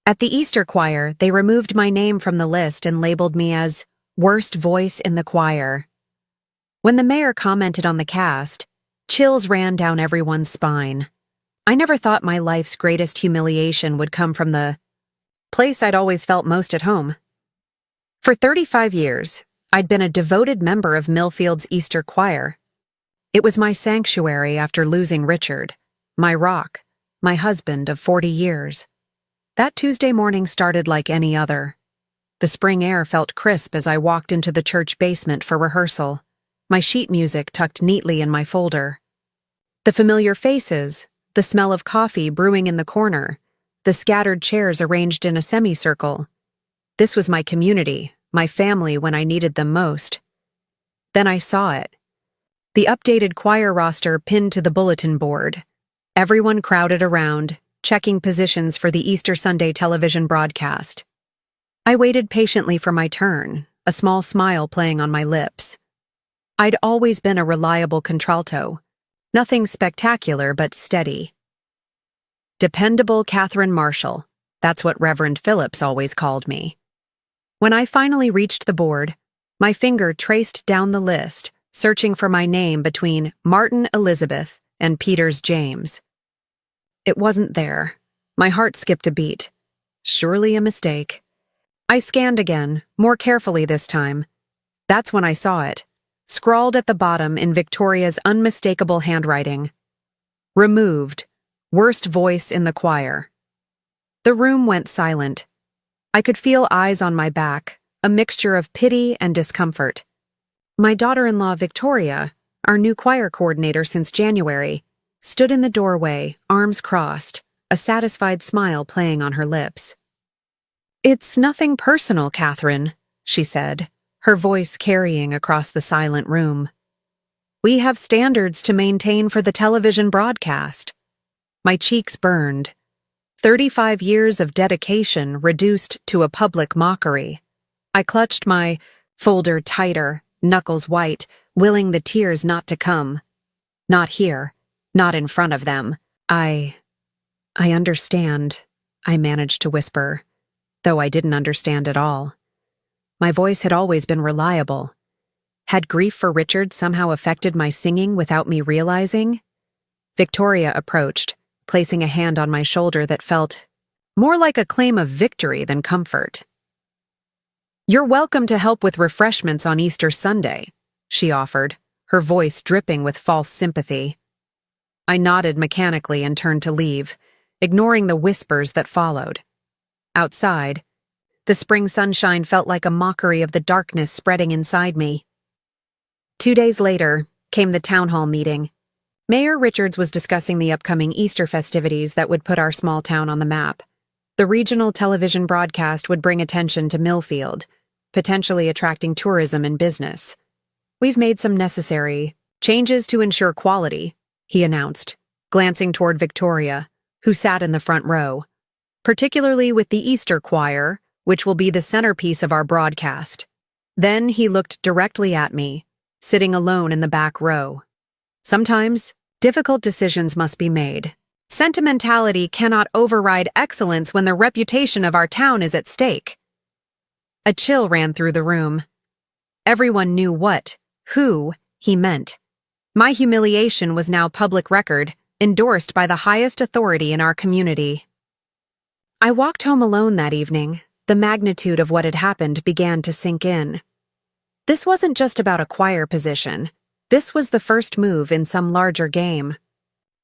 At the Easter choir, they removed my name from the list and labeled me as worst voice in the choir. When the mayor commented on the cast, chills ran down everyone's spine. I never thought my life's greatest humiliation would come from the place I'd always felt most at home. For 35 years, I'd been a devoted member of Millfield's Easter choir. It was my sanctuary after losing Richard, my rock, my husband of 40 years. That Tuesday morning started like any other. The spring air felt crisp as I walked into the church basement for rehearsal, my sheet music tucked neatly in my folder. The familiar faces, the smell of coffee brewing in the corner, the scattered chairs arranged in a semicircle. This was my community, my family when I needed them most. Then I saw it. The updated choir roster pinned to the bulletin board. Everyone crowded around, checking positions for the Easter Sunday television broadcast. I waited patiently for my turn, a small smile playing on my lips. I'd always been a reliable contralto. Nothing spectacular but steady. Dependable Catherine Marshall, that's what Reverend Phillips always called me. When I finally reached the board, my finger traced down the list, searching for my name between Martin Elizabeth and Peters James. It wasn't there. My heart skipped a beat. Surely a mistake. I scanned again, more carefully this time. That's when I saw it, scrawled at the bottom in Victoria's unmistakable handwriting. Removed. Worst voice in the choir. The room went silent. I could feel eyes on my back, a mixture of pity and discomfort. My daughter-in-law Victoria, our new choir coordinator since January, stood in the doorway, arms crossed, a satisfied smile playing on her lips. "It's nothing personal, Catherine," she said, her voice carrying across the silent room. "We have standards to maintain for the television broadcast." My cheeks burned. 35 years of dedication reduced to a public mockery. I clutched my folder tighter, knuckles white, willing the tears not to come. Not here. Not in front of them. I understand, I managed to whisper, though I didn't understand at all. My voice had always been reliable. Had grief for Richard somehow affected my singing without me realizing? Victoria approached, placing a hand on my shoulder that felt more like a claim of victory than comfort. "You're welcome to help with refreshments on Easter Sunday," she offered, her voice dripping with false sympathy. I nodded mechanically and turned to leave, ignoring the whispers that followed. Outside, the spring sunshine felt like a mockery of the darkness spreading inside me. 2 days later came the town hall meeting. Mayor Richards was discussing the upcoming Easter festivities that would put our small town on the map. The regional television broadcast would bring attention to Millfield, potentially attracting tourism and business. "We've made some necessary changes to ensure quality," he announced, glancing toward Victoria, who sat in the front row, "particularly with the Easter choir, which will be the centerpiece of our broadcast." Then he looked directly at me, sitting alone in the back row. "Sometimes, difficult decisions must be made. Sentimentality cannot override excellence when the reputation of our town is at stake." A chill ran through the room. Everyone knew who he meant. My humiliation was now public record, endorsed by the highest authority in our community. I walked home alone that evening. The magnitude of what had happened began to sink in. This wasn't just about a choir position. This was the first move in some larger game.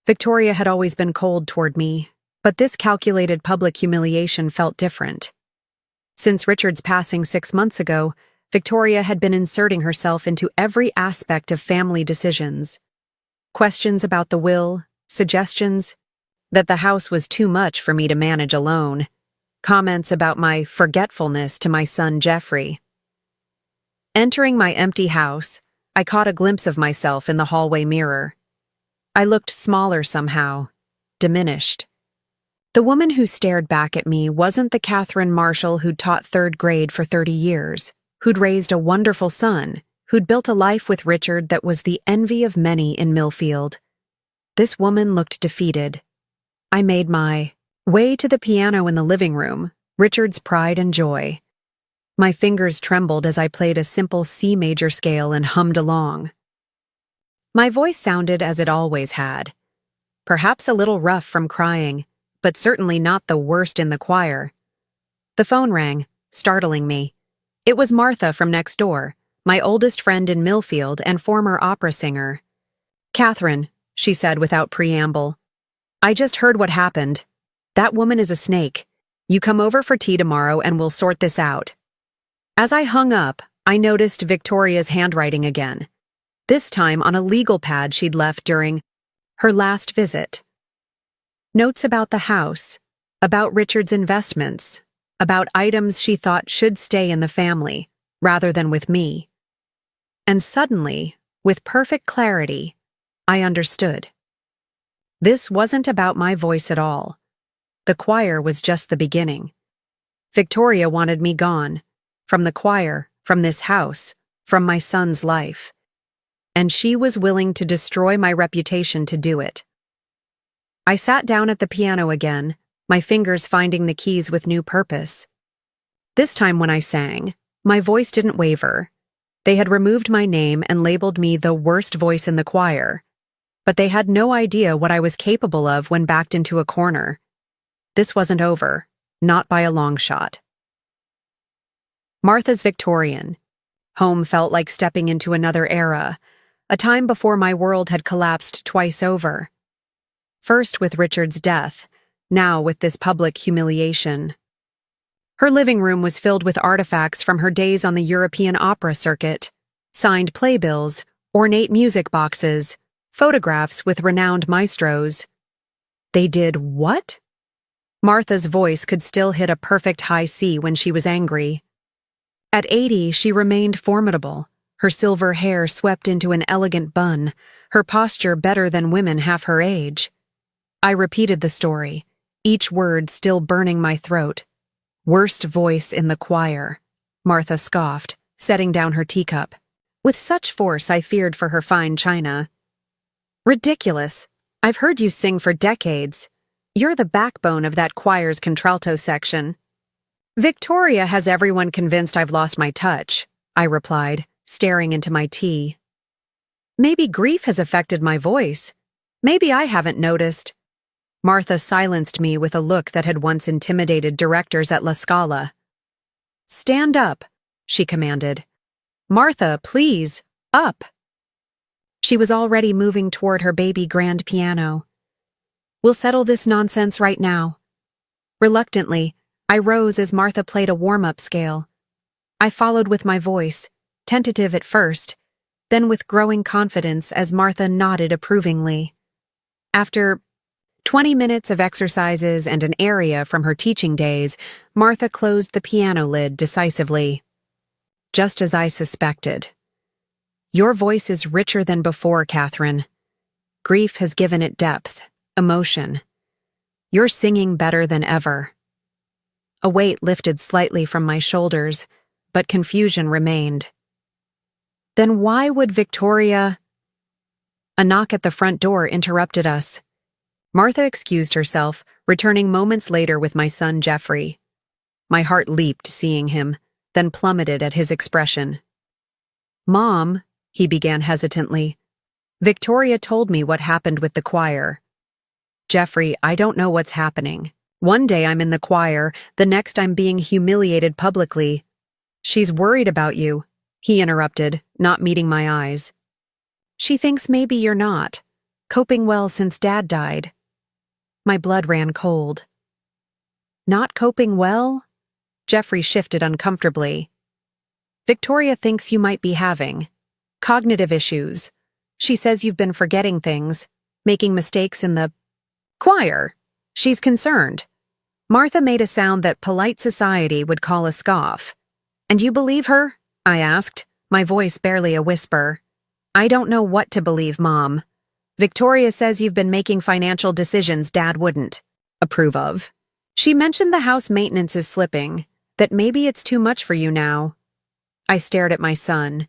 Victoria had always been cold toward me, but this calculated public humiliation felt different. Since Richard's passing 6 months ago, Victoria had been inserting herself into every aspect of family decisions. Questions about the will, suggestions that the house was too much for me to manage alone, comments about my forgetfulness to my son Jeffrey. Entering my empty house, I caught a glimpse of myself in the hallway mirror. I looked smaller somehow, diminished. The woman who stared back at me wasn't the Catherine Marshall who'd taught 3rd grade for 30 years, who'd raised a wonderful son, who'd built a life with Richard that was the envy of many in Millfield. This woman looked defeated. I made my Way to the piano in the living room, Richard's pride and joy. My fingers trembled as I played a simple C major scale and hummed along. My voice sounded as it always had. Perhaps a little rough from crying, but certainly not the worst in the choir. The phone rang, startling me. It was Martha from next door, my oldest friend in Millfield and former opera singer. "Catherine," she said without preamble, "I just heard what happened. That woman is a snake. You come over for tea tomorrow and we'll sort this out." As I hung up, I noticed Victoria's handwriting again, this time on a legal pad she'd left during her last visit. Notes about the house, about Richard's investments, about items she thought should stay in the family, rather than with me. And suddenly, with perfect clarity, I understood. This wasn't about my voice at all. The choir was just the beginning. Victoria wanted me gone, from the choir, from this house, from my son's life. And she was willing to destroy my reputation to do it. I sat down at the piano again, my fingers finding the keys with new purpose. This time when I sang, my voice didn't waver. They had removed my name and labeled me the worst voice in the choir, but they had no idea what I was capable of when backed into a corner. This wasn't over, not by a long shot. Martha's Victorian. Home felt like stepping into another era, a time before my world had collapsed twice over. First with Richard's death, now with this public humiliation. Her living room was filled with artifacts from her days on the European opera circuit, signed playbills, ornate music boxes, photographs with renowned maestros. They did what? Martha's voice could still hit a perfect high C when she was angry. At 80, she remained formidable, her silver hair swept into an elegant bun, her posture better than women half her age. I repeated the story, each word still burning my throat. "Worst voice in the choir," Martha scoffed, setting down her teacup. With such force I feared for her fine china. "Ridiculous. I've heard you sing for decades. You're the backbone of that choir's contralto section." "Victoria has everyone convinced I've lost my touch," I replied, staring into my tea. "Maybe grief has affected my voice. Maybe I haven't noticed." Martha silenced me with a look that had once intimidated directors at La Scala. "Stand up," she commanded. "Martha, please, up." She was already moving toward her baby grand piano. "We'll settle this nonsense right now." Reluctantly, I rose as Martha played a warm-up scale. I followed with my voice, tentative at first, then with growing confidence as Martha nodded approvingly. After 20 minutes of exercises and an aria from her teaching days, Martha closed the piano lid decisively. Just as I suspected. "Your voice is richer than before, Catherine. Grief has given it depth, emotion. You're singing better than ever." A weight lifted slightly from my shoulders, but confusion remained. Then why would Victoria... A knock at the front door interrupted us. Martha excused herself, returning moments later with my son Jeffrey. My heart leaped seeing him, then plummeted at his expression. "Mom," he began hesitantly, "Victoria told me what happened with the choir." "Jeffrey, I don't know what's happening. One day I'm in the choir, the next I'm being humiliated publicly." "She's worried about you," he interrupted, not meeting my eyes. "She thinks maybe you're not. Coping well since Dad died." My blood ran cold. "Not coping well?" Jeffrey shifted uncomfortably. "Victoria thinks you might be having cognitive issues. She says you've been forgetting things, making mistakes in the choir. She's concerned." Martha made a sound that polite society would call a scoff. "And you believe her?" I asked, my voice barely a whisper. "I don't know what to believe, Mom. Victoria says you've been making financial decisions Dad wouldn't approve of. She mentioned the house maintenance is slipping, that maybe it's too much for you now." I stared at my son,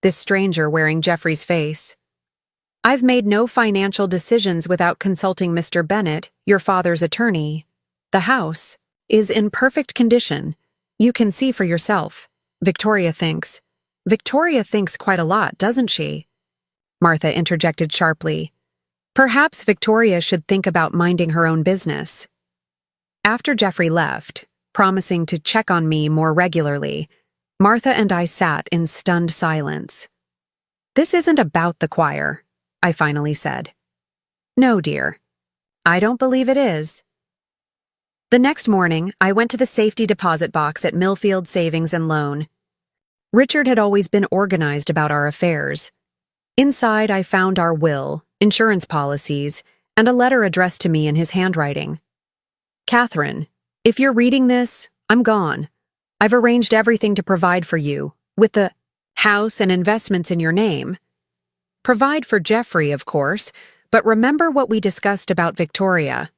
this stranger wearing Jeffrey's face. "I've made no financial decisions without consulting Mr. Bennett, your father's attorney." The house is in perfect condition. You can see for yourself, Victoria thinks. Victoria thinks quite a lot, doesn't she? Martha interjected sharply. Perhaps Victoria should think about minding her own business. After Jeffrey left, promising to check on me more regularly, Martha and I sat in stunned silence. This isn't about the choir, I finally said. No, dear. I don't believe it is. The next morning, I went to the safety deposit box at Millfield Savings and Loan. Richard had always been organized about our affairs. Inside, I found our will, insurance policies, and a letter addressed to me in his handwriting. Catherine, if you're reading this, I'm gone. I've arranged everything to provide for you, with the house and investments in your name. Provide for Jeffrey, of course, but remember what we discussed about Victoria.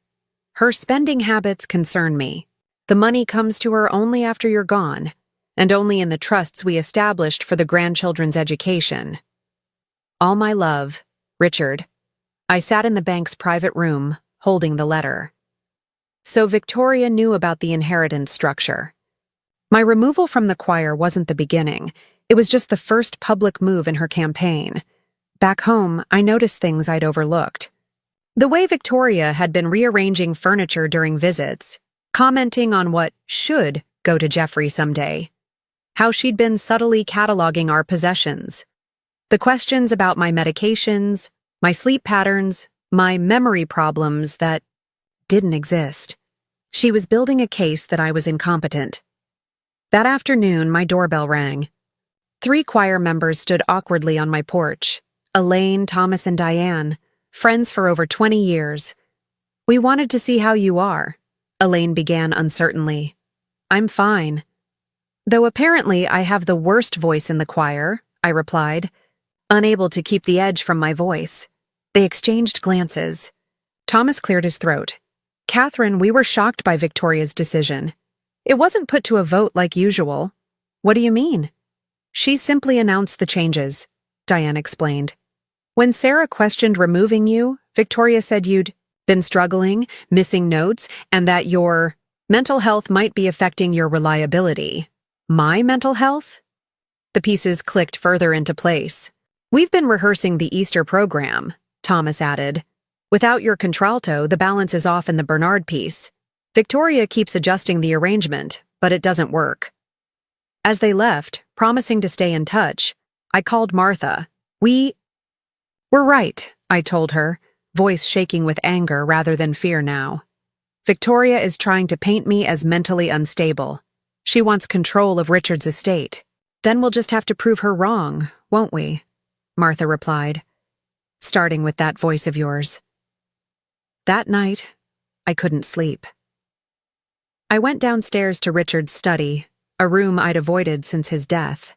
Her spending habits concern me. The money comes to her only after you're gone, and only in the trusts we established for the grandchildren's education. All my love, Richard. I sat in the bank's private room, holding the letter. So Victoria knew about the inheritance structure. My removal from the choir wasn't the beginning. It was just the first public move in her campaign. Back home, I noticed things I'd overlooked. The way Victoria had been rearranging furniture during visits, commenting on what should go to Jeffrey someday. How she'd been subtly cataloging our possessions. The questions about my medications, my sleep patterns, my memory problems that didn't exist. She was building a case that I was incompetent. That afternoon, my doorbell rang. 3 choir members stood awkwardly on my porch. Elaine, Thomas, and Diane, friends for over 20 years. We wanted to see how you are, Elaine began uncertainly. I'm fine. Though apparently I have the worst voice in the choir, I replied, unable to keep the edge from my voice. They exchanged glances. Thomas cleared his throat. Catherine, we were shocked by Victoria's decision. It wasn't put to a vote like usual. What do you mean? She simply announced the changes, Diane explained. When Sarah questioned removing you, Victoria said you'd been struggling, missing notes, and that your mental health might be affecting your reliability. My mental health? The pieces clicked further into place. We've been rehearsing the Easter program, Thomas added. Without your contralto, the balance is off in the Bernard piece. Victoria keeps adjusting the arrangement, but it doesn't work. As they left, promising to stay in touch, I called Martha. We're right, I told her, voice shaking with anger rather than fear now. Victoria is trying to paint me as mentally unstable. She wants control of Richard's estate. Then we'll just have to prove her wrong, won't we? Martha replied, starting with that voice of yours. That night, I couldn't sleep. I went downstairs to Richard's study, a room I'd avoided since his death.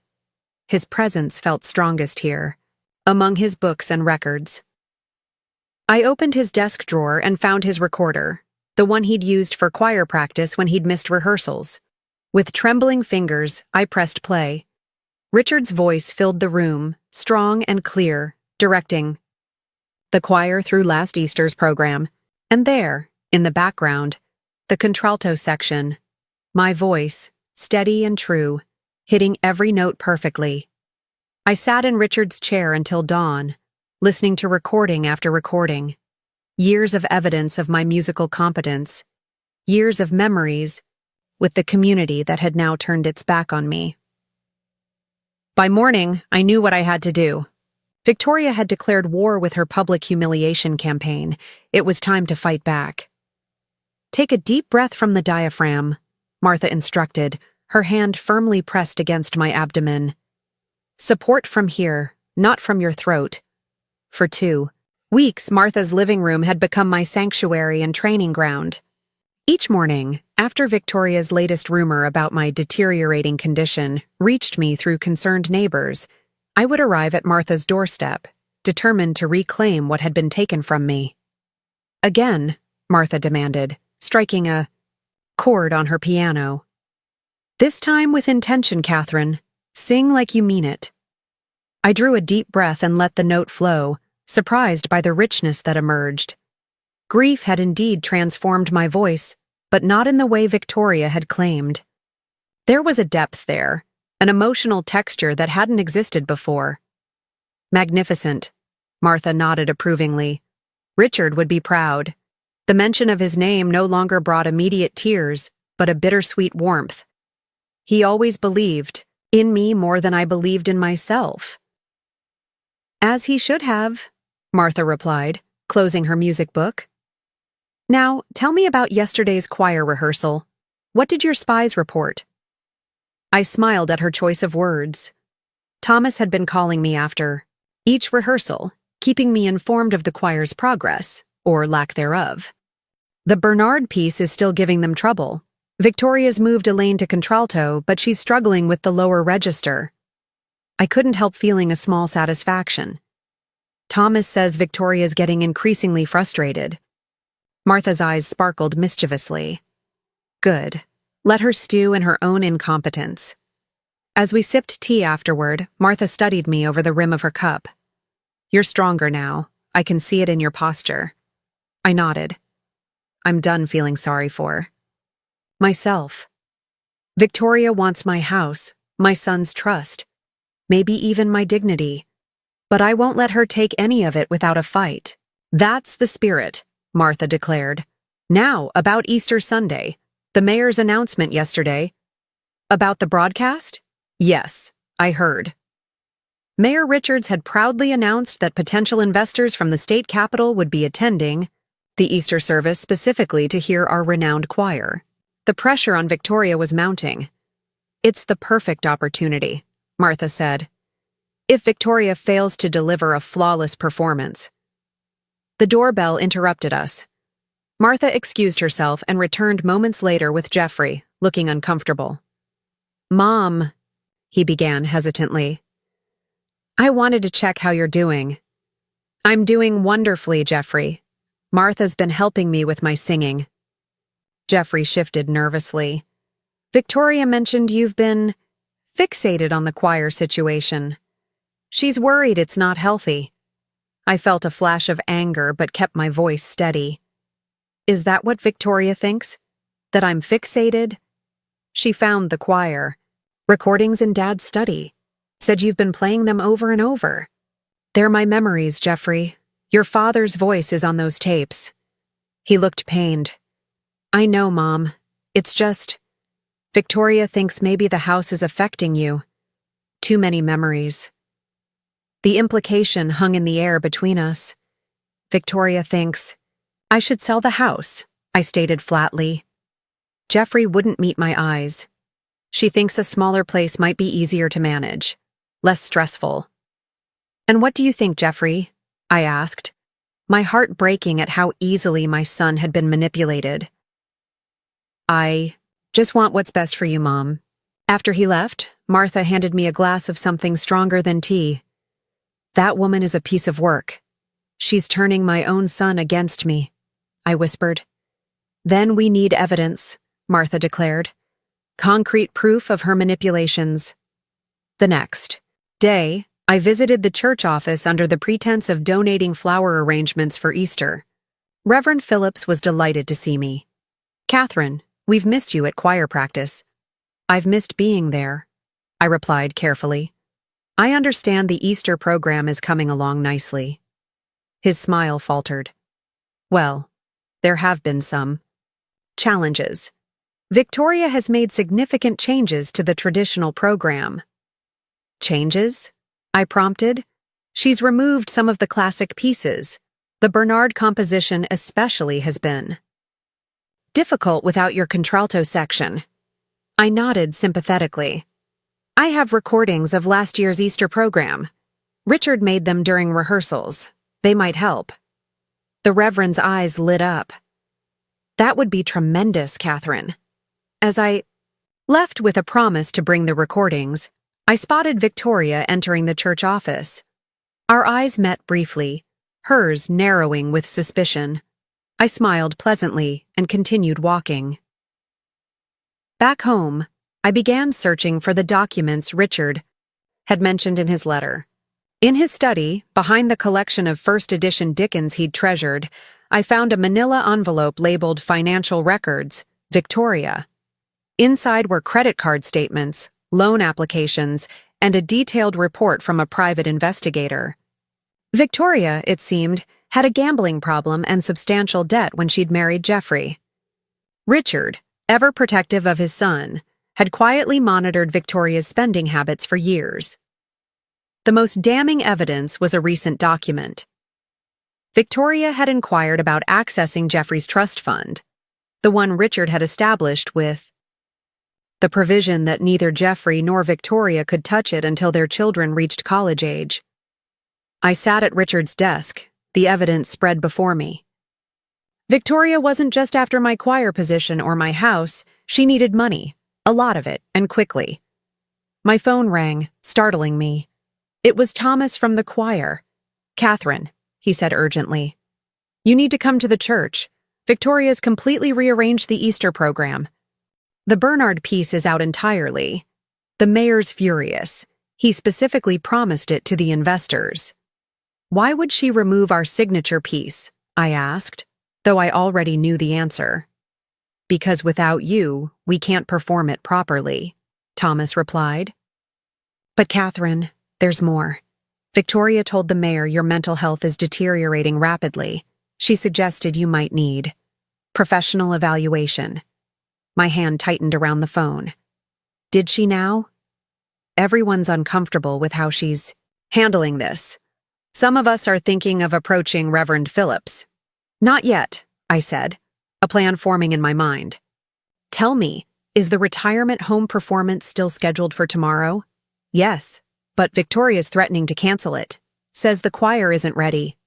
His presence felt strongest here, among his books and records. I opened his desk drawer and found his recorder, the one he'd used for choir practice when he'd missed rehearsals. With trembling fingers, I pressed play. Richard's voice filled the room, strong and clear, directing the choir through last Easter's program, and there, in the background, the contralto section, my voice, steady and true, hitting every note perfectly. I sat in Richard's chair until dawn, listening to recording after recording. Years of evidence of my musical competence. Years of memories with the community that had now turned its back on me. By morning, I knew what I had to do. Victoria had declared war with her public humiliation campaign. It was time to fight back. Take a deep breath from the diaphragm, Martha instructed, her hand firmly pressed against my abdomen. Support from here, not from your throat. For 2 weeks, Martha's living room had become my sanctuary and training ground. Each morning, after Victoria's latest rumor about my deteriorating condition reached me through concerned neighbors, I would arrive at Martha's doorstep, determined to reclaim what had been taken from me. Again, Martha demanded, striking a chord on her piano. This time with intention, Catherine. Sing like you mean it. I drew a deep breath and let the note flow, surprised by the richness that emerged. Grief had indeed transformed my voice, but not in the way Victoria had claimed. There was a depth there, an emotional texture that hadn't existed before. Magnificent, Martha nodded approvingly. Richard would be proud. The mention of his name no longer brought immediate tears, but a bittersweet warmth. He always believed in me more than I believed in myself. As he should have, Martha replied, closing her music book. Now, tell me about yesterday's choir rehearsal. What did your spies report? I smiled at her choice of words. Thomas had been calling me after each rehearsal, keeping me informed of the choir's progress, or lack thereof. The Bernard piece is still giving them trouble. Victoria's moved Elaine to contralto, but she's struggling with the lower register. I couldn't help feeling a small satisfaction. Thomas says Victoria's getting increasingly frustrated. Martha's eyes sparkled mischievously. Good. Let her stew in her own incompetence. As we sipped tea afterward, Martha studied me over the rim of her cup. You're stronger now. I can see it in your posture. I nodded. I'm done feeling sorry for myself. Victoria wants my house, my son's trust, maybe even my dignity. But I won't let her take any of it without a fight. That's the spirit, Martha declared. Now, about Easter Sunday. The mayor's announcement yesterday. About the broadcast? Yes, I heard. Mayor Richards had proudly announced that potential investors from the state capitol would be attending the Easter service specifically to hear our renowned choir. The pressure on Victoria was mounting. It's the perfect opportunity, Martha said. If Victoria fails to deliver a flawless performance. The doorbell interrupted us. Martha excused herself and returned moments later with Jeffrey, looking uncomfortable. Mom, he began hesitantly. I wanted to check how you're doing. I'm doing wonderfully, Jeffrey. Martha's been helping me with my singing. Jeffrey shifted nervously. Victoria mentioned you've been fixated on the choir situation. She's worried it's not healthy. I felt a flash of anger but kept my voice steady. Is that what Victoria thinks? That I'm fixated? She found the choir. Recordings in Dad's study. Said you've been playing them over and over. They're my memories, Jeffrey. Your father's voice is on those tapes. He looked pained. I know, Mom. It's just... Victoria thinks maybe the house is affecting you. Too many memories. The implication hung in the air between us. Victoria thinks, I should sell the house, I stated flatly. Jeffrey wouldn't meet my eyes. She thinks a smaller place might be easier to manage, less stressful. And what do you think, Jeffrey? I asked, my heart breaking at how easily my son had been manipulated. I just want what's best for you, Mom. After he left, Martha handed me a glass of something stronger than tea. That woman is a piece of work. She's turning my own son against me, I whispered. Then we need evidence, Martha declared. Concrete proof of her manipulations. The next day, I visited the church office under the pretense of donating flower arrangements for Easter. Reverend Phillips was delighted to see me. Catherine, we've missed you at choir practice. I've missed being there, I replied carefully. I understand the Easter program is coming along nicely. His smile faltered. Well, there have been some challenges. Victoria has made significant changes to the traditional program. Changes? I prompted. She's removed some of the classic pieces. The Bernard composition especially has been difficult without your contralto section. I nodded sympathetically. I have recordings of last year's Easter program. Richard made them during rehearsals. They might help. The Reverend's eyes lit up. That would be tremendous, Catherine. As I left with a promise to bring the recordings, I spotted Victoria entering the church office. Our eyes met briefly, hers narrowing with suspicion. I smiled pleasantly and continued walking. Back home, I began searching for the documents Richard had mentioned in his letter. In his study, behind the collection of first edition Dickens he'd treasured, I found a manila envelope labeled Financial Records, Victoria. Inside were credit card statements, loan applications, and a detailed report from a private investigator. Victoria, it seemed, had a gambling problem and substantial debt when she'd married Jeffrey. Richard, ever protective of his son, had quietly monitored Victoria's spending habits for years. The most damning evidence was a recent document. Victoria had inquired about accessing Jeffrey's trust fund, the one Richard had established with the provision that neither Jeffrey nor Victoria could touch it until their children reached college age. I sat at Richard's desk, the evidence spread before me. Victoria wasn't just after my choir position or my house, she needed money, a lot of it, and quickly. My phone rang, startling me. It was Thomas from the choir. "Catherine," he said urgently. "You need to come to the church. Victoria's completely rearranged the Easter program. The Bernard piece is out entirely. The mayor's furious. He specifically promised it to the investors." "Why would she remove our signature piece?" I asked, though I already knew the answer. "Because without you, we can't perform it properly," Thomas replied. "But Catherine, there's more. Victoria told the mayor your mental health is deteriorating rapidly. She suggested you might need professional evaluation." My hand tightened around the phone. Did she now? Everyone's uncomfortable with how she's handling this. Some of us are thinking of approaching Reverend Phillips. "Not yet," I said, a plan forming in my mind. "Tell me, is the retirement home performance still scheduled for tomorrow?" "Yes, but Victoria's threatening to cancel it. Says the choir isn't ready."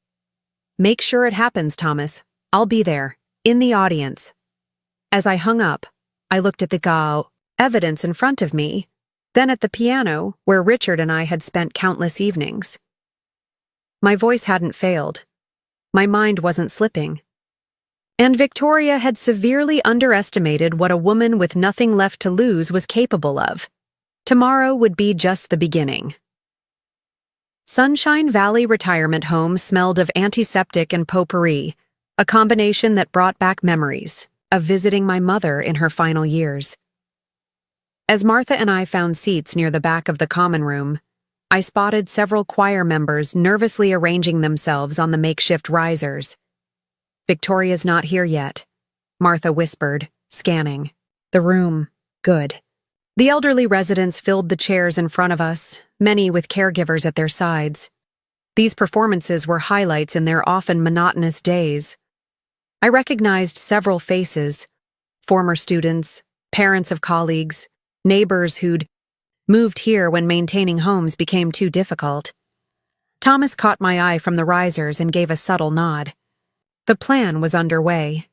"Make sure it happens, Thomas. I'll be there, in the audience." As I hung up, I looked at the evidence in front of me, then at the piano where Richard and I had spent countless evenings. My voice hadn't failed. My mind wasn't slipping. And Victoria had severely underestimated what a woman with nothing left to lose was capable of. Tomorrow would be just the beginning. Sunshine Valley Retirement Home smelled of antiseptic and potpourri, a combination that brought back memories of visiting my mother in her final years. As Martha and I found seats near the back of the common room, I spotted several choir members nervously arranging themselves on the makeshift risers. "Victoria's not here yet," Martha whispered, scanning the room. "Good." The elderly residents filled the chairs in front of us, many with caregivers at their sides. These performances were highlights in their often monotonous days. I recognized several faces, former students, parents of colleagues, neighbors who'd moved here when maintaining homes became too difficult. Thomas caught my eye from the risers and gave a subtle nod. The plan was underway.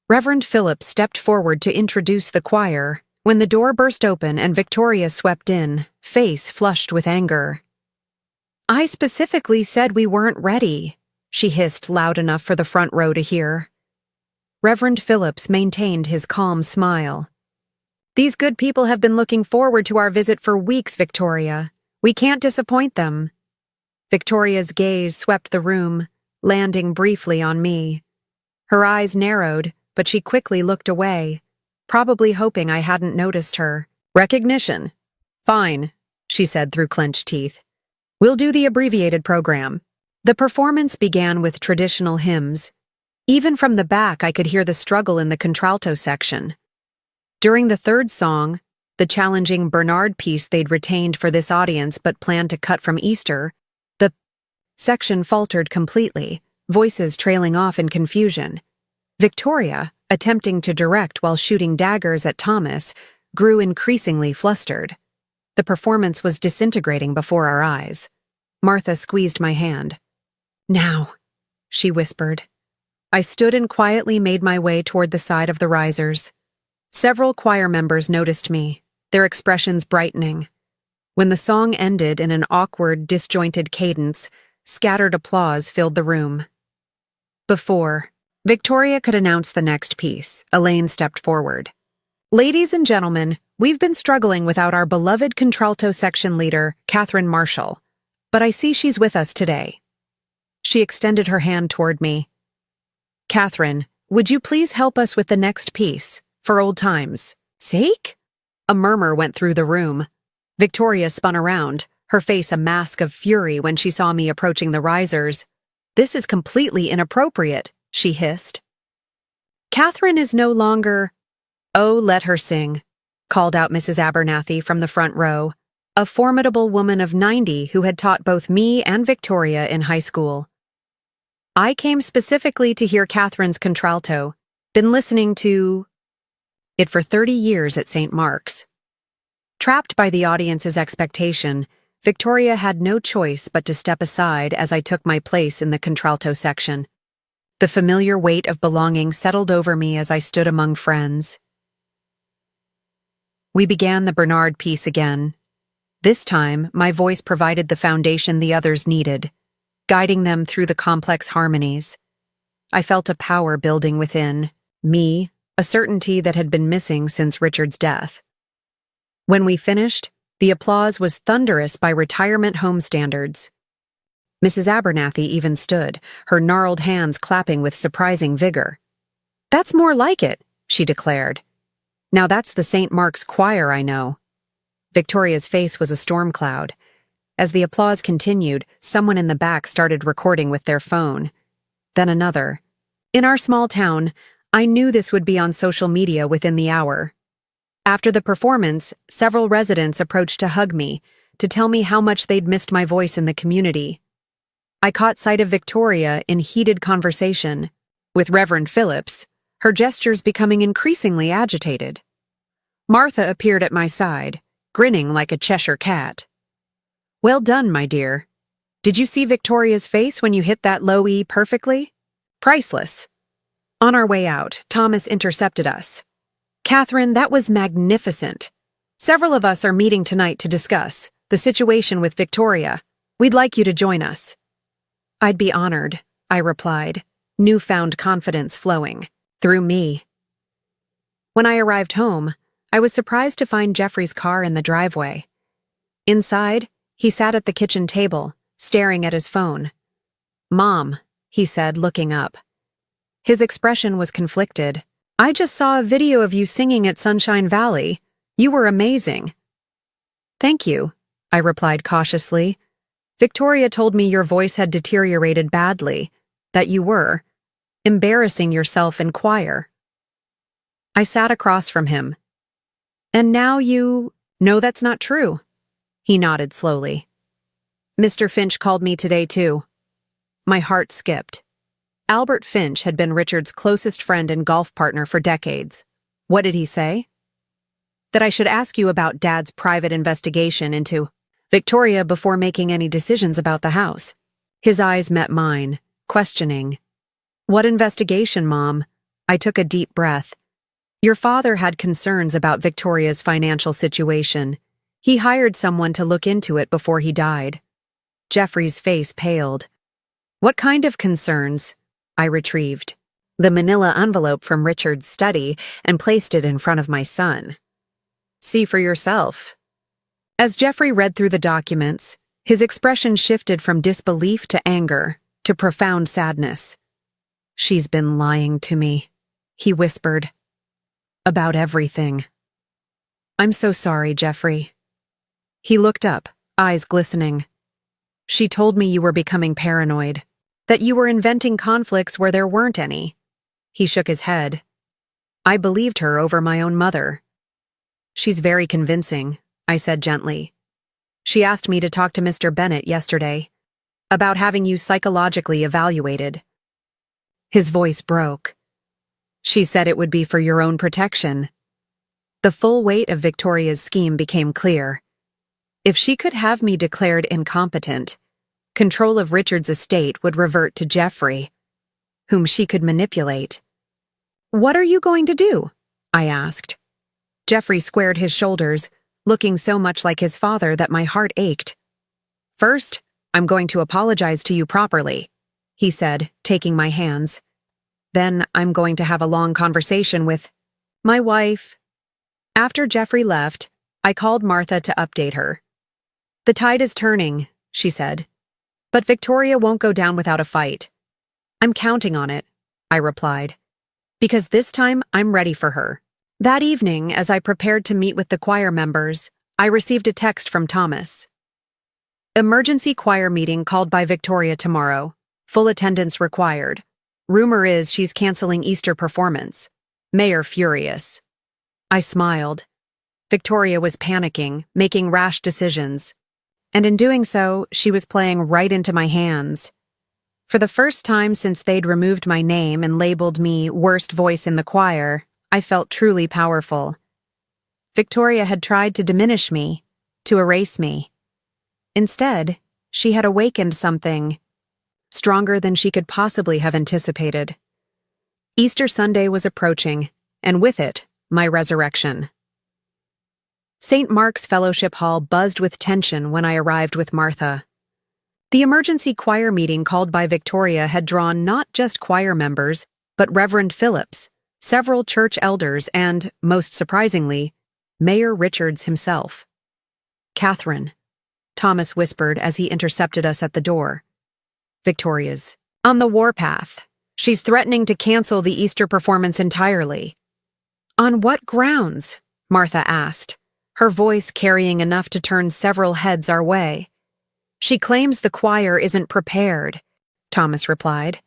Reverend Phillips stepped forward to introduce the choir when the door burst open and Victoria swept in, face flushed with anger. "I specifically said we weren't ready," she hissed loud enough for the front row to hear. Reverend Phillips maintained his calm smile. "These good people have been looking forward to our visit for weeks, Victoria. We can't disappoint them." Victoria's gaze swept the room, landing briefly on me. Her eyes narrowed, but she quickly looked away, probably hoping I hadn't noticed her. "Recognition. Fine," she said through clenched teeth. "We'll do the abbreviated program." The performance began with traditional hymns. Even from the back, I could hear the struggle in the contralto section. During the third song, the challenging Bernard piece they'd retained for this audience but planned to cut from Easter, the section faltered completely, voices trailing off in confusion. Victoria, attempting to direct while shooting daggers at Thomas, grew increasingly flustered. The performance was disintegrating before our eyes. Martha squeezed my hand. "Now," she whispered. I stood and quietly made my way toward the side of the risers. Several choir members noticed me, their expressions brightening. When the song ended in an awkward, disjointed cadence, scattered applause filled the room. Before Victoria could announce the next piece, Elaine stepped forward. "Ladies and gentlemen, we've been struggling without our beloved contralto section leader, Catherine Marshall, but I see she's with us today." She extended her hand toward me. "Catherine, would you please help us with the next piece, For old times' sake? A murmur went through the room. Victoria spun around, her face a mask of fury when she saw me approaching the risers. "This is completely inappropriate," she hissed. "Catherine is no longer—" "Oh, let her sing," called out Mrs. Abernathy from the front row, a formidable woman of 90 who had taught both me and Victoria in high school. "I came specifically to hear Catherine's contralto. Been listening to it for 30 years at St. Mark's." Trapped by the audience's expectation, Victoria had no choice but to step aside as I took my place in the contralto section. The familiar weight of belonging settled over me as I stood among friends. We began the Bernard piece again. This time, my voice provided the foundation the others needed, guiding them through the complex harmonies. I felt a power building within me, a certainty that had been missing since Richard's death. When we finished, the applause was thunderous by retirement home standards. Mrs. Abernathy even stood, her gnarled hands clapping with surprising vigor. "That's more like it," she declared. "Now that's the St. Mark's Choir I know." Victoria's face was a storm cloud. As the applause continued, someone in the back started recording with their phone. Then another. In our small town, I knew this would be on social media within the hour. After the performance, several residents approached to hug me, to tell me how much they'd missed my voice in the community. I caught sight of Victoria in heated conversation with Reverend Phillips, her gestures becoming increasingly agitated. Martha appeared at my side, grinning like a Cheshire cat. "Well done, my dear. Did you see Victoria's face when you hit that low E perfectly? Priceless." On our way out, Thomas intercepted us. "Catherine, that was magnificent. Several of us are meeting tonight to discuss the situation with Victoria. We'd like you to join us." "I'd be honored," I replied, newfound confidence flowing through me. When I arrived home, I was surprised to find Jeffrey's car in the driveway. Inside, he sat at the kitchen table, staring at his phone. "Mom," he said, looking up. His expression was conflicted. "I just saw a video of you singing at Sunshine Valley. You were amazing." "Thank you," I replied cautiously. "Victoria told me your voice had deteriorated badly, that you were embarrassing yourself in choir." I sat across from him. "And now you—" "No, that's not true." He nodded slowly. "Mr. Finch called me today, too." My heart skipped. Albert Finch had been Richard's closest friend and golf partner for decades. What did he say? "That I should ask you about Dad's private investigation into Victoria before making any decisions about the house." His eyes met mine, questioning. "What investigation, Mom?" I took a deep breath. "Your father had concerns about Victoria's financial situation. He hired someone to look into it before he died." Jeffrey's face paled. "What kind of concerns?" I retrieved the manila envelope from Richard's study and placed it in front of my son. "See for yourself." As Jeffrey read through the documents, his expression shifted from disbelief to anger to profound sadness. "She's been lying to me," he whispered. "About everything." "I'm so sorry, Jeffrey." He looked up, eyes glistening. "She told me you were becoming paranoid, that you were inventing conflicts where there weren't any." He shook his head. "I believed her over my own mother." "She's very convincing," I said gently. "She asked me to talk to Mr. Bennett yesterday about having you psychologically evaluated." His voice broke. "She said it would be for your own protection." The full weight of Victoria's scheme became clear. If she could have me declared incompetent, control of Richard's estate would revert to Jeffrey, whom she could manipulate. "What are you going to do?" I asked. Jeffrey squared his shoulders, looking so much like his father that my heart ached. "First, I'm going to apologize to you properly," he said, taking my hands. "Then I'm going to have a long conversation with my wife." After Jeffrey left, I called Martha to update her. "The tide is turning," she said. "But Victoria won't go down without a fight." "I'm counting on it," I replied. "Because this time I'm ready for her." That evening, as I prepared to meet with the choir members, I received a text from Thomas. Emergency choir meeting called by Victoria tomorrow. Full attendance required. Rumor is she's canceling Easter performance. Mayor furious. I smiled. Victoria was panicking, making rash decisions. And in doing so, she was playing right into my hands. For the first time since they'd removed my name and labeled me worst voice in the choir, I felt truly powerful. Victoria had tried to diminish me, to erase me. Instead, she had awakened something stronger than she could possibly have anticipated. Easter Sunday was approaching, and with it, my resurrection. St. Mark's Fellowship Hall buzzed with tension when I arrived with Martha. The emergency choir meeting called by Victoria had drawn not just choir members, but Reverend Phillips, several church elders, and, most surprisingly, Mayor Richards himself. "Catherine," Thomas whispered as he intercepted us at the door. Victoria's on the warpath. She's threatening to cancel the Easter performance entirely. On what grounds? Martha asked, her voice carrying enough to turn several heads our way. She claims the choir isn't prepared, Thomas replied.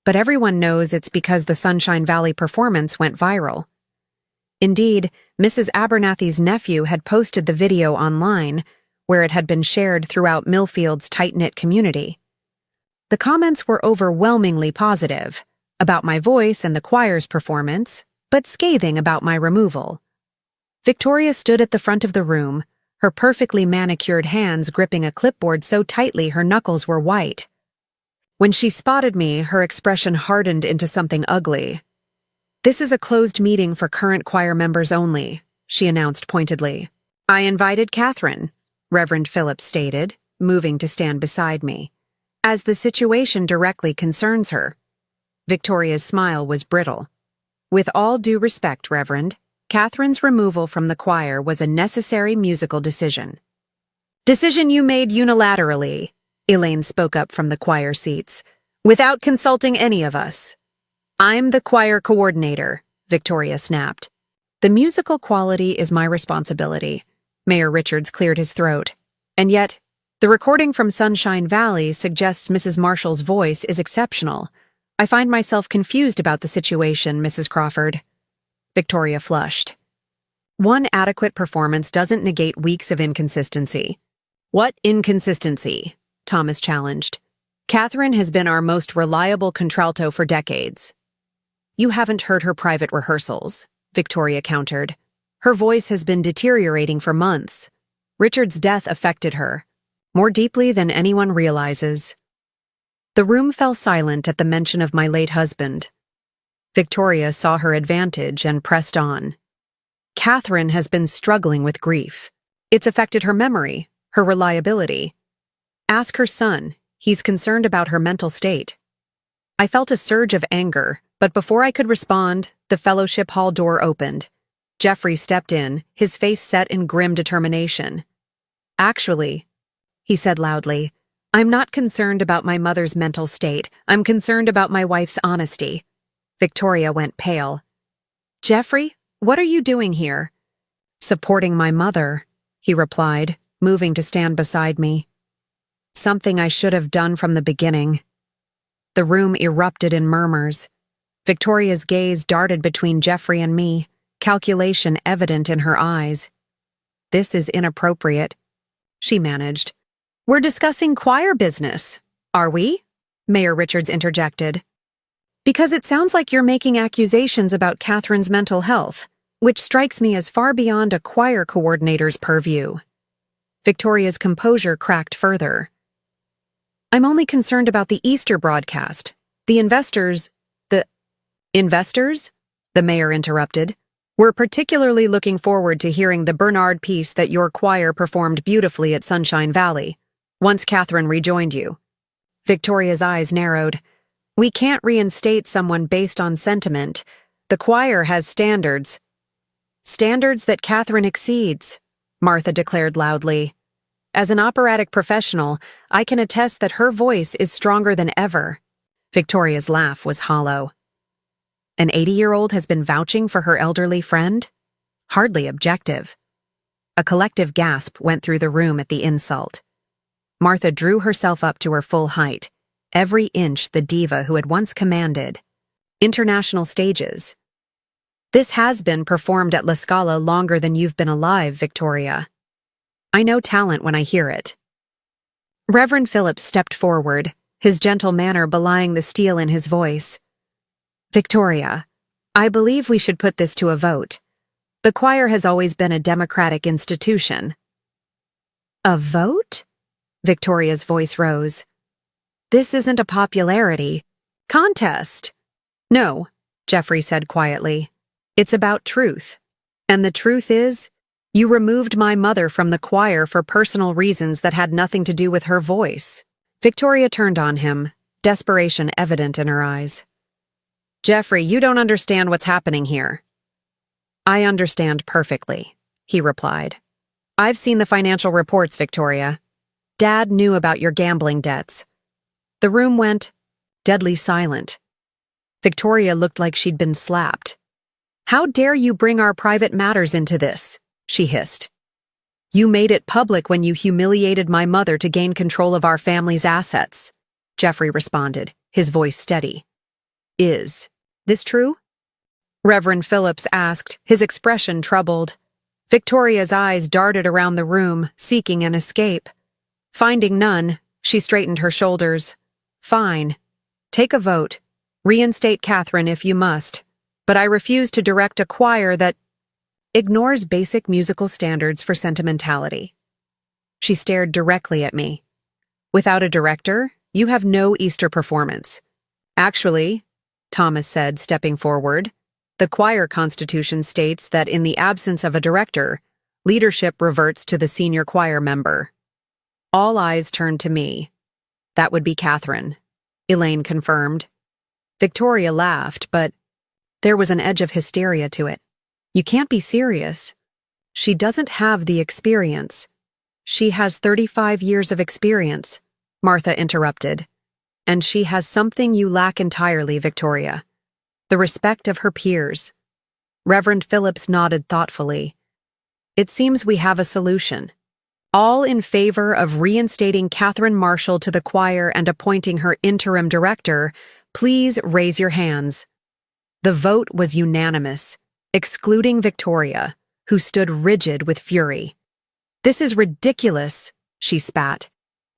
But everyone knows it's because the Sunshine Valley performance went viral. Indeed, Mrs. Abernathy's nephew had posted the video online, where it had been shared throughout Millfield's tight-knit community. The comments were overwhelmingly positive, about my voice and the choir's performance, but scathing about my removal. Victoria stood at the front of the room, her perfectly manicured hands gripping a clipboard so tightly her knuckles were white. When she spotted me, her expression hardened into something ugly. "This is a closed meeting for current choir members only," she announced pointedly. "I invited Catherine," Reverend Phillips stated, moving to stand beside me, "as the situation directly concerns her." Victoria's smile was brittle. "With all due respect, Reverend, Catherine's removal from the choir was a necessary musical decision." "Decision you made unilaterally," Elaine spoke up from the choir seats, "without consulting any of us." "I'm the choir coordinator," Victoria snapped. "The musical quality is my responsibility." Mayor Richards cleared his throat. "And yet, the recording from Sunshine Valley suggests Mrs. Marshall's voice is exceptional. I find myself confused about the situation, Mrs. Crawford." Victoria flushed. "One adequate performance doesn't negate weeks of inconsistency." "What inconsistency?" Thomas challenged. "Catherine has been our most reliable contralto for decades." "You haven't heard her private rehearsals," Victoria countered. "Her voice has been deteriorating for months. Richard's death affected her, more deeply than anyone realizes." The room fell silent at the mention of my late husband. Victoria saw her advantage and pressed on. "Catherine has been struggling with grief. It's affected her memory, her reliability. Ask her son. He's concerned about her mental state." I felt a surge of anger, but before I could respond, the fellowship hall door opened. Jeffrey stepped in, his face set in grim determination. "Actually," he said loudly, "I'm not concerned about my mother's mental state. I'm concerned about my wife's honesty." Victoria went pale. "Jeffrey, what are you doing here?" "Supporting my mother," he replied, moving to stand beside me. "Something I should have done from the beginning." The room erupted in murmurs. Victoria's gaze darted between Jeffrey and me, calculation evident in her eyes. "This is inappropriate," she managed. "We're discussing choir business, are we?" Mayor Richards interjected. "Because it sounds like you're making accusations about Catherine's mental health, which strikes me as far beyond a choir coordinator's purview." Victoria's composure cracked further. "I'm only concerned about the Easter broadcast. The investors, the mayor interrupted. "We're particularly looking forward to hearing the Bernard piece that your choir performed beautifully at Sunshine Valley, once Catherine rejoined you." Victoria's eyes narrowed. "We can't reinstate someone based on sentiment. The choir has standards." "Standards that Catherine exceeds," Martha declared loudly. "As an operatic professional, I can attest that her voice is stronger than ever." Victoria's laugh was hollow. An 80-year-old has been vouching for her elderly friend? Hardly objective. A collective gasp went through the room at the insult. Martha drew herself up to her full height, every inch the diva who had once commanded international stages. This has been performed at La Scala longer than you've been alive, Victoria. I know talent when I hear it. Reverend Phillips stepped forward, his gentle manner belying the steel in his voice. Victoria, I believe we should put this to a vote. The choir has always been a democratic institution. A vote? Victoria's voice rose. This isn't a popularity contest. No, Jeffrey said quietly. It's about truth. And the truth is, you removed my mother from the choir for personal reasons that had nothing to do with her voice. Victoria turned on him, desperation evident in her eyes. Jeffrey, you don't understand what's happening here. I understand perfectly, he replied. I've seen the financial reports, Victoria. Dad knew about your gambling debts. The room went deadly silent. Victoria looked like she'd been slapped. How dare you bring our private matters into this? She hissed. You made it public when you humiliated my mother to gain control of our family's assets, Jeffrey responded, his voice steady. Is this true? Reverend Phillips asked, his expression troubled. Victoria's eyes darted around the room, seeking an escape. Finding none, she straightened her shoulders. Fine. Take a vote. Reinstate Catherine if you must. But I refuse to direct a choir that ignores basic musical standards for sentimentality. She stared directly at me. Without a director, you have no Easter performance. Actually, Thomas said, stepping forward, the choir constitution states that in the absence of a director, leadership reverts to the senior choir member. All eyes turned to me. That would be Catherine, Elaine confirmed. Victoria laughed, but there was an edge of hysteria to it. You can't be serious. She doesn't have the experience. She has 35 years of experience, Martha interrupted. And she has something you lack entirely, Victoria. The respect of her peers. Reverend Phillips nodded thoughtfully. It seems we have a solution. All in favor of reinstating Catherine Marshall to the choir and appointing her interim director, please raise your hands. The vote was unanimous, excluding Victoria, who stood rigid with fury. This is ridiculous, she spat.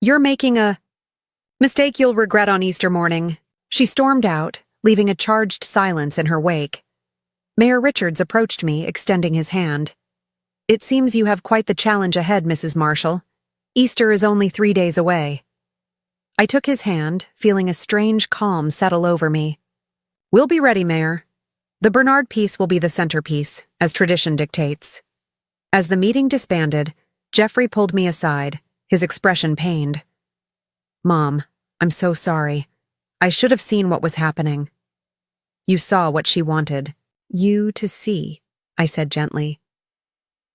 You're making a mistake you'll regret on Easter morning. She stormed out, leaving a charged silence in her wake. Mayor Richards approached me, extending his hand. It seems you have quite the challenge ahead, Mrs. Marshall. Easter is only 3 days away. I took his hand, feeling a strange calm settle over me. We'll be ready, Mayor. The Bernard piece will be the centerpiece, as tradition dictates. As the meeting disbanded, Jeffrey pulled me aside, his expression pained. Mom, I'm so sorry. I should have seen what was happening. You saw what she wanted you to see, I said gently.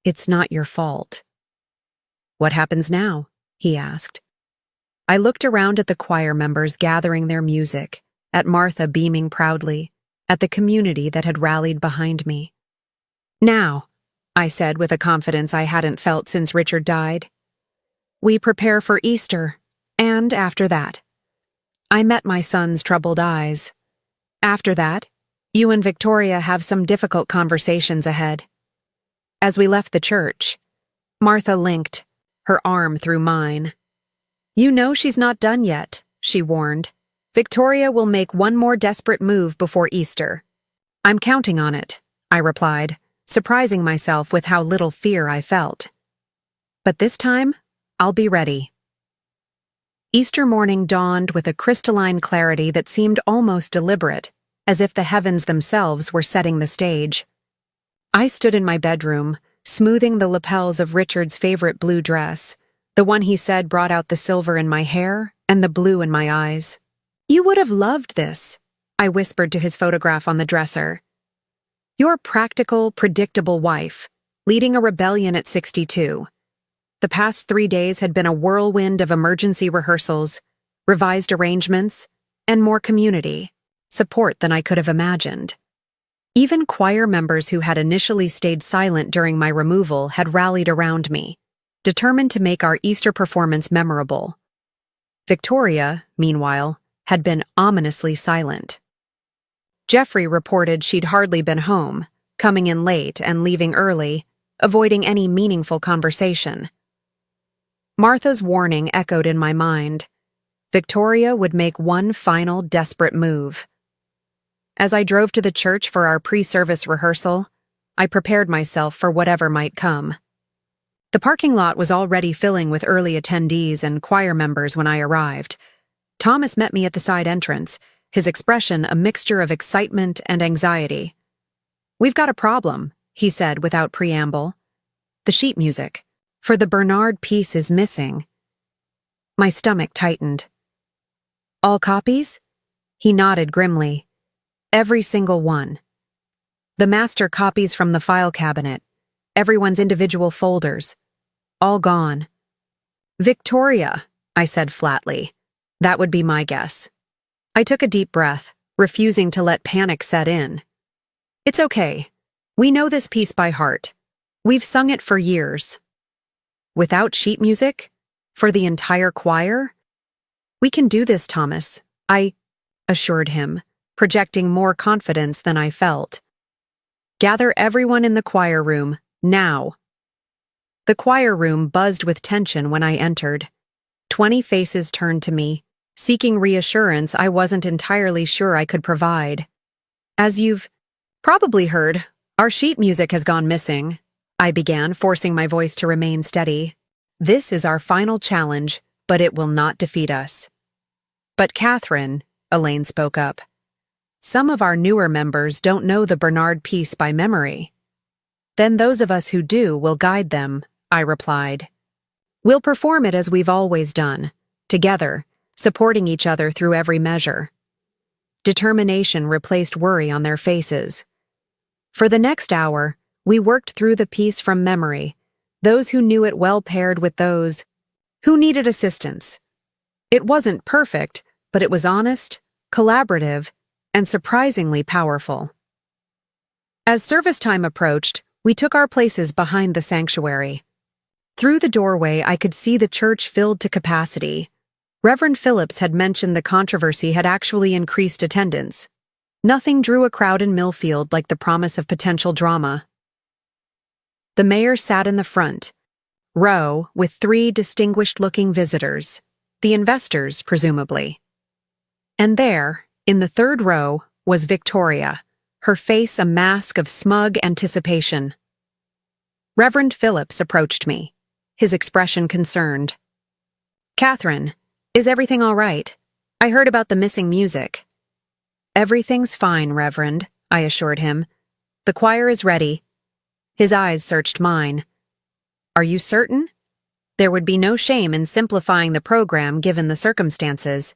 It's not your fault. What happens now? He asked. I looked around at the choir members gathering their music, at Martha beaming proudly, at the community that had rallied behind me. Now, I said with a confidence I hadn't felt since Richard died. We prepare for Easter, and after that. I met my son's troubled eyes. After that, you and Victoria have some difficult conversations ahead. As we left the church, Martha linked, her arm through mine. You know she's not done yet, she warned. Victoria will make one more desperate move before Easter. I'm counting on it, I replied, surprising myself with how little fear I felt. But this time, I'll be ready. Easter morning dawned with a crystalline clarity that seemed almost deliberate, as if the heavens themselves were setting the stage. I stood in my bedroom, smoothing the lapels of Richard's favorite blue dress, the one he said brought out the silver in my hair and the blue in my eyes. You would have loved this, I whispered to his photograph on the dresser. Your practical, predictable wife, leading a rebellion at 62. The past 3 days had been a whirlwind of emergency rehearsals, revised arrangements, and more community, support than I could have imagined. Even choir members who had initially stayed silent during my removal had rallied around me, determined to make our Easter performance memorable. Victoria, meanwhile, had been ominously silent. Jeffrey reported she'd hardly been home, coming in late and leaving early, avoiding any meaningful conversation. Martha's warning echoed in my mind. Victoria would make one final desperate move. As I drove to the church for our pre-service rehearsal, I prepared myself for whatever might come. The parking lot was already filling with early attendees and choir members when I arrived. Thomas met me at the side entrance, his expression a mixture of excitement and anxiety. "We've got a problem," he said without preamble. "The sheet music for the Bernard piece is missing." My stomach tightened. "All copies?" He nodded grimly. "Every single one. The master copies from the file cabinet, everyone's individual folders. All gone." "Victoria," I said flatly. "That would be my guess." I took a deep breath, refusing to let panic set in. "It's okay. We know this piece by heart. We've sung it for years." "Without sheet music? For the entire choir?" "We can do this, Thomas," I assured him, projecting more confidence than I felt. "Gather everyone in the choir room, now." The choir room buzzed with tension when I entered. 20 faces turned to me, seeking reassurance I wasn't entirely sure I could provide. "As you've probably heard, our sheet music has gone missing," I began, forcing my voice to remain steady. "This is our final challenge, but it will not defeat us." "But Catherine," Elaine spoke up, "some of our newer members don't know the Bernard piece by memory." "Then those of us who do will guide them," I replied. "We'll perform it as we've always done, together, supporting each other through every measure." Determination replaced worry on their faces. For the next hour, we worked through the piece from memory, those who knew it well paired with those who needed assistance. It wasn't perfect, but it was honest, collaborative, and surprisingly powerful. As service time approached, we took our places behind the sanctuary. Through the doorway, I could see the church filled to capacity. Reverend Phillips had mentioned the controversy had actually increased attendance. Nothing drew a crowd in Millfield like the promise of potential drama. The mayor sat in the front row with 3 distinguished-looking visitors, the investors, presumably. And there, in the 3rd row, was Victoria, her face a mask of smug anticipation. Reverend Phillips approached me, his expression concerned. "Catherine, is everything all right? I heard about the missing music." "Everything's fine, Reverend," I assured him. "The choir is ready." His eyes searched mine. "Are you certain? There would be no shame in simplifying the program given the circumstances."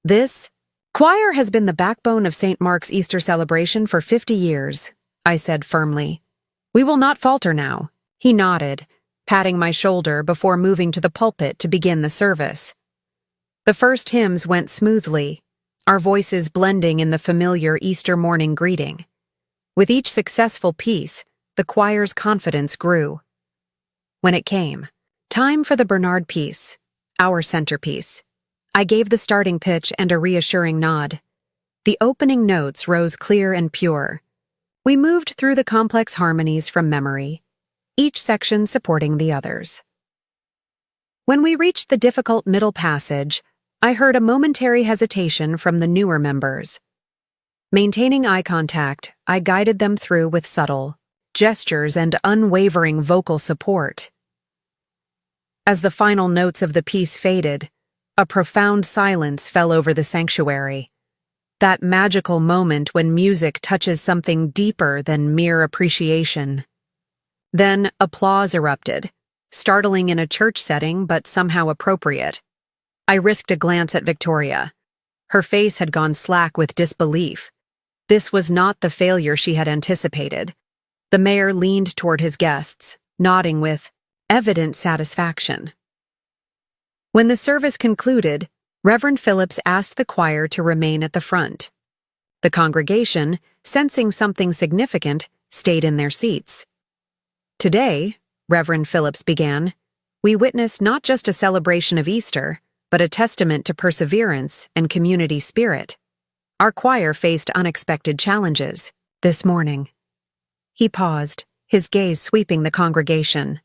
"This choir has been the backbone of St. Mark's Easter celebration for 50 years, I said firmly. "We will not falter now." He nodded, patting my shoulder before moving to the pulpit to begin the service. The first hymns went smoothly, our voices blending in the familiar Easter morning greeting. With each successful piece, the choir's confidence grew. When it came time for the Bernard piece, our centerpiece, I gave the starting pitch and a reassuring nod. The opening notes rose clear and pure. We moved through the complex harmonies from memory, each section supporting the others. When we reached the difficult middle passage, I heard a momentary hesitation from the newer members. Maintaining eye contact, I guided them through with subtle gestures and unwavering vocal support. As the final notes of the piece faded, a profound silence fell over the sanctuary. That magical moment when music touches something deeper than mere appreciation. Then applause erupted, startling in a church setting but somehow appropriate. I risked a glance at Victoria. Her face had gone slack with disbelief. This was not the failure she had anticipated. The mayor leaned toward his guests, nodding with evident satisfaction. When the service concluded, Reverend Phillips asked the choir to remain at the front. The congregation, sensing something significant, stayed in their seats. Today, Reverend Phillips began, we witnessed not just a celebration of Easter, but a testament to perseverance and community spirit. Our choir faced unexpected challenges this morning. He paused, his gaze sweeping the congregation.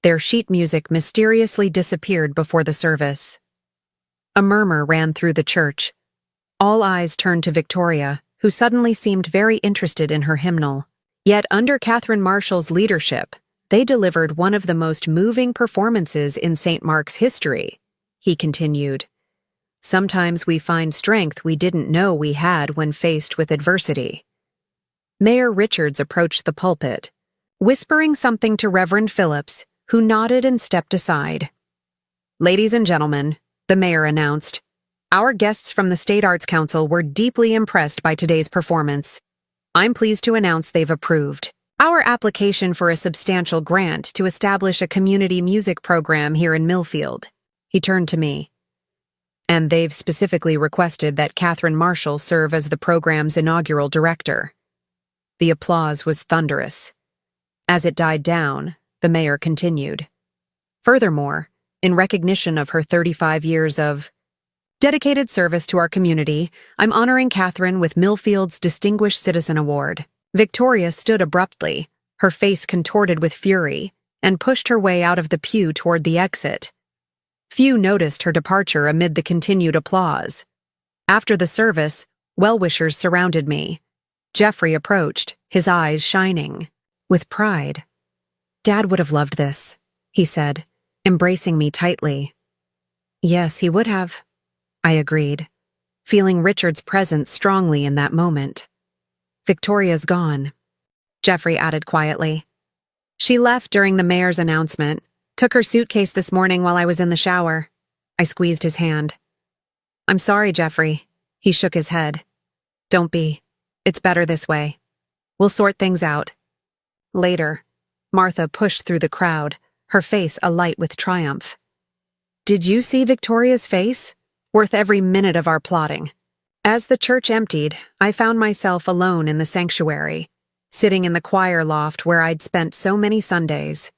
Their sheet music mysteriously disappeared before the service. A murmur ran through the church. All eyes turned to Victoria, who suddenly seemed very interested in her hymnal. Yet under Catherine Marshall's leadership, they delivered one of the most moving performances in St. Mark's history. He continued, "Sometimes we find strength we didn't know we had when faced with adversity." Mayor Richards approached the pulpit, whispering something to Reverend Phillips, who nodded and stepped aside. "Ladies and gentlemen," the mayor announced, "our guests from the State Arts Council were deeply impressed by today's performance. I'm pleased to announce they've approved our application for a substantial grant to establish a community music program here in Millfield." He turned to me. "And they've specifically requested that Catherine Marshall serve as the program's inaugural director." The applause was thunderous. As it died down, the mayor continued. "Furthermore, in recognition of her 35 years of dedicated service to our community, I'm honoring Catherine with Millfield's Distinguished Citizen Award." Victoria stood abruptly, her face contorted with fury, and pushed her way out of the pew toward the exit. Few noticed her departure amid the continued applause. After the service, well-wishers surrounded me. Jeffrey approached, his eyes shining with pride. "Dad would have loved this," he said, embracing me tightly. "Yes, he would have," I agreed, feeling Richard's presence strongly in that moment. "Victoria's gone," Jeffrey added quietly. "She left during the mayor's announcement, took her suitcase this morning while I was in the shower." I squeezed his hand. "I'm sorry, Jeffrey." He shook his head. "Don't be. It's better this way. We'll sort things out." Later, Martha pushed through the crowd, her face alight with triumph. "Did you see Victoria's face? Worth every minute of our plotting." As the church emptied, I found myself alone in the sanctuary, sitting in the choir loft where I'd spent so many Sundays.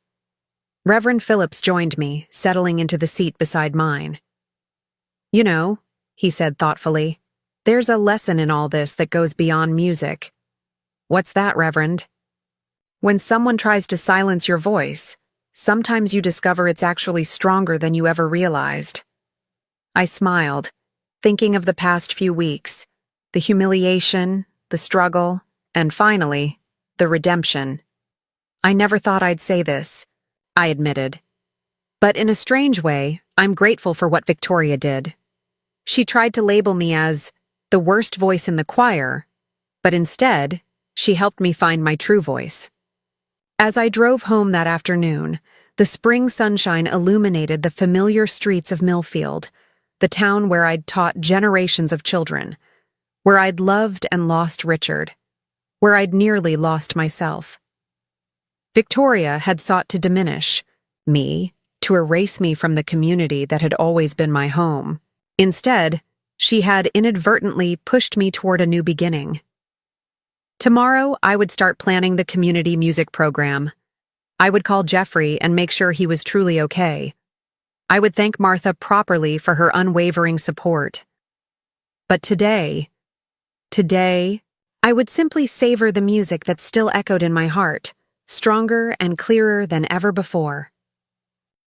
Reverend Phillips joined me, settling into the seat beside mine. "You know," he said thoughtfully, "there's a lesson in all this that goes beyond music." "What's that, Reverend?" "When someone tries to silence your voice, sometimes you discover it's actually stronger than you ever realized." I smiled, thinking of the past few weeks, the humiliation, the struggle, and finally, the redemption. "I never thought I'd say this," I admitted. "But in a strange way, I'm grateful for what Victoria did. She tried to label me as the worst voice in the choir, but instead, she helped me find my true voice." As I drove home that afternoon, the spring sunshine illuminated the familiar streets of Millfield, the town where I'd taught generations of children, where I'd loved and lost Richard, where I'd nearly lost myself. Victoria had sought to diminish me, to erase me from the community that had always been my home. Instead, she had inadvertently pushed me toward a new beginning. Tomorrow, I would start planning the community music program. I would call Jeffrey and make sure he was truly okay. I would thank Martha properly for her unwavering support. But today, I would simply savor the music that still echoed in my heart, stronger and clearer than ever before.